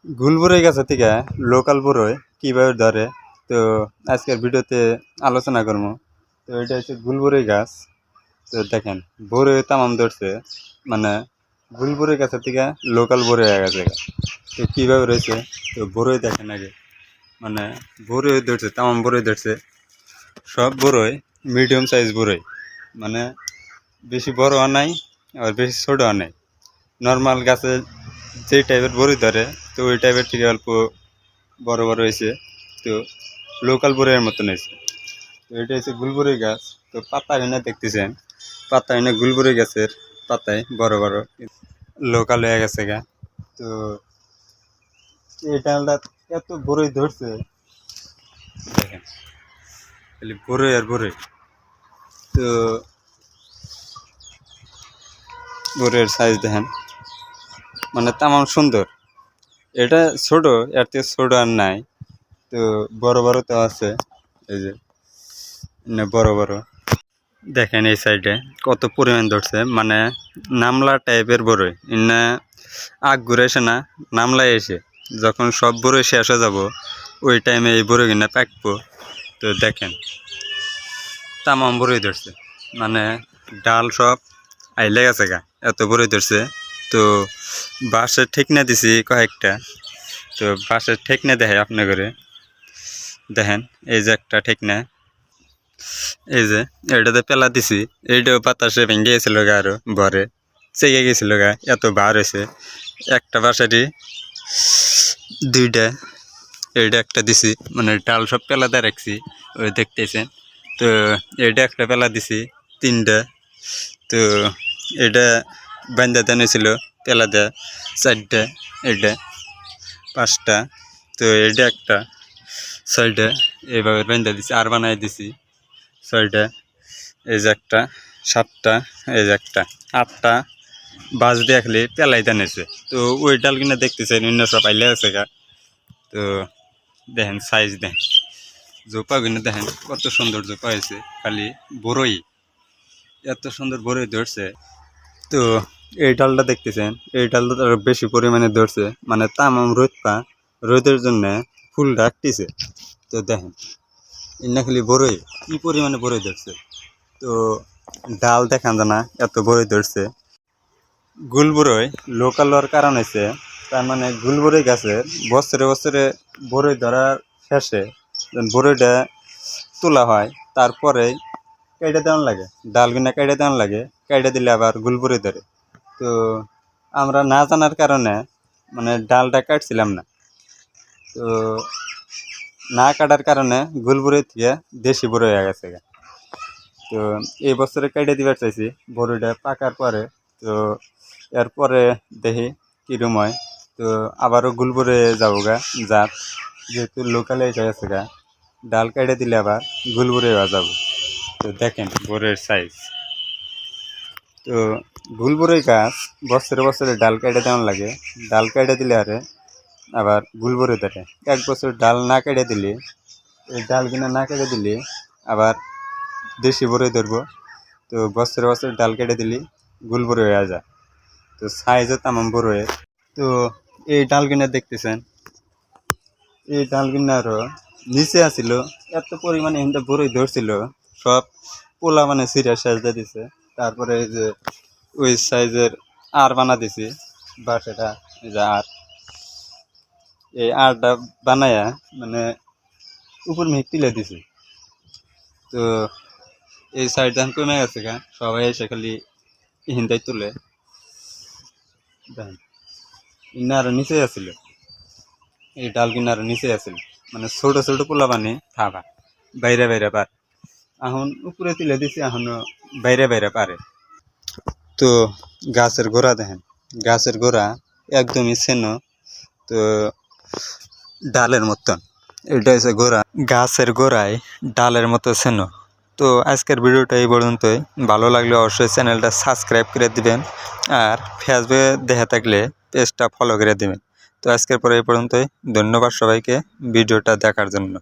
গুলবরই গাছ থেকে লোকাল বরই কীভাবে ধরে, তো আজকের ভিডিওতে আলোচনা করবো। তো এটা হচ্ছে গুলবরই গাছ। তো দেখেন বরই তামাম ধরছে, মানে গুলবরই গাছের থেকে লোকাল বরই হয়ে গেছে। তো কীভাবে রয়েছে, তো বরই দেখেন আগে, মানে বরই ধরছে, তামাম বরই ধরছে। সব বরই মিডিয়াম সাইজ বরই, মানে বেশি বড় আর নাই, আবার বেশি ছোট আর নাই। নর্মাল গাছে যে টাইপের বরই ধরে, তো ওই টাইপের থেকে অল্প বড় বড় হয়েছে। তো লোকাল বরইয়ের মতন হয়েছে। তো এটা হচ্ছে গুলবরই গাছ। তো পাতা এনে দেখতেছেন, পাতা এনে গুলবরই গাছের পাতায় বড় বড় লোকাল হয়ে গেছে গা। তো এই ডালটা এত বড়ই ধরছে, দেখেন খালি বড়ই আর বড়ই। তো বরইয়ের সাইজ দেখেন, মানে তামাম সুন্দর। এটা ছোট, এর থেকে ছোট আর নাই। তো বড় বড় তো আছে, এই যে বড় বড় দেখেন এই সাইডে কত পরিমাণ ধরছে, মানে নামলা টাইপের বড়ই। না আগ ঘুরে এসে না, নামলাই এসে যখন সব বড়ই শেষ হয়ে যাব, ওই টাইমে এই বড়ই কিনা পাকবো। তো দেখেন তামাম বড়ই ধরছে, মানে ডাল সব আইলে গেছে গা, এত বড়ই ধরছে। তো বাঁশের ঠেকনা দিছি কয়েকটা। তো বাঁশের ঠেকনা দেখে আপনি করে দেখেন, এই যে একটা ঠেকনা, এই যে এটাতে পেলা দিছি, এইটাও বাতাসে ভেঙে গেছিল গা, আরো ভরে চেগে গেছিল গা, এত বার হয়েছে। একটা বাসারই দুইটা, এইটা একটা দিছি, মানে ডাল সব পেলা দিয়ে রাখছি, ওই দেখতেছেন। তো এটা একটা পেলা দিছি, তিনটা। তো এটা বান্ধা দেন হয়েছিল পেলা দেয়া চারটা, এটা পাঁচটা। তো এটা একটা ছয়টা, এইভাবে বান্ধা দিছি, আর বানাই দিছি ছয়টা। এই যে একটা সাতটা, এই যে একটা আটটা বাস দেখলে পেলাই টানেছে। তো ওই ডাল কিনা দেখতেছেন অন্য সব আইলে আছে গা। তো দেখেন সাইজ দেখেন, জোপা কিনে দেখেন কত সুন্দর জোপা হয়েছে, খালি বড়ই এত সুন্দর বড়ই ধরছে। তো এই ডালটা দেখতেছেন, এই ডালটা আরো বেশি পরিমাণে ধরছে, মানে তামাম রোদের জন্য ফুল ডাকতেছে। তো দেখেন এনে খালি বড়ই কি পরিমাণে বড়ই ধরছে। তো ডাল দেখান জানা এত বড়ই ধরছে। গুলবরই লোকাল হওয়ার কারণ হয়েছে, তার মানে গুলবরই গাছের বছরে বছরে বড়ই ধরার শেষে বড়ইটা তোলা হয়, তারপরে কেটে দেওয়ান লাগে, ডাল কিনা কেটে দেওয়ান লাগে, কেটে দিলে আবার গুলবরই ধরে। তো আমরা না জানার কারণে মানে ডালটা কাটছিলাম না। তো না কাটার কারণে গুলবরই থেকে দেশি বড়ই হয়ে গেছে। তো এই বছরে কেটে দিবার চাইছি বড়িটা পাকার পরে। তো এরপরে দেখি কীরকম হয়। তো আবারও গুলবরে যাবো গা, জাত যেহেতু লোকালে এটা আছে গা, ডাল কেটে দিলে আবার গুলবরে হয়ে যাবো। তো দেখেন বরের সাইজ। তো গুলবরই গাছ বছরে বছরে ডাল কেটে দেওয়ান লাগে, ডাল কেটে দিলে আরে আবার গুলবরে ধরে। এক বছর ডাল না কেটে দিলে, এই ডাল কিনা না কেটে দিলে আবার দেশি বড়ই ধরবো। তো বছরে বছরে ডাল কেটে দিলি গুলবরই হয়ে যায়। তো সাইজও তামাম বড়ই। তো এই ডাল কিনা দেখতেছেন, এই ডাল কিনা আরো নিচে আসিল, এত পরিমাণে এখানটা বড়ই ধরছিল, সব পোলা মানে সিরিয়া শেষ দিয়ে দিছে। তারপরে এই যে ওই সাইজের আর বানা দিছি, বা সেটা এই যে আর এই আরটা বানায়া মানে উপর মেঘ তুলে দিছি। তো এই সাইড ধান কমে গেছে গা, সবাই এসে খালি হিন্দাই তুলে দেখেন। ইনা আরো নিচে আসিল, এই ডাল কিনা আরো নিচে আসিল, মানে ছোট ছোট পোলা বানি থাকা বাইরে বাইরে পার। এখন উপরে তুলে দিছি, এখনো বাইরে বাইরে পারে। তো গাছের গোড়া দেখেন, গাছের গোড়া একদমই সেনো। তো ডালের মতন এটা হচ্ছে গোড়া, গাছের গোড়ায় ডালের মতো সেনো। তো আজকের ভিডিওটা এই পর্যন্তই। ভালো লাগলে অবশ্যই চ্যানেলটা সাবস্ক্রাইব করে দিবেন, আর ফেসবুকে দেখে থাকলে পেজটা ফলো করে দিবেন। তো আজকের পরে এই পর্যন্তই। ধন্যবাদ সবাইকে ভিডিওটা দেখার জন্য।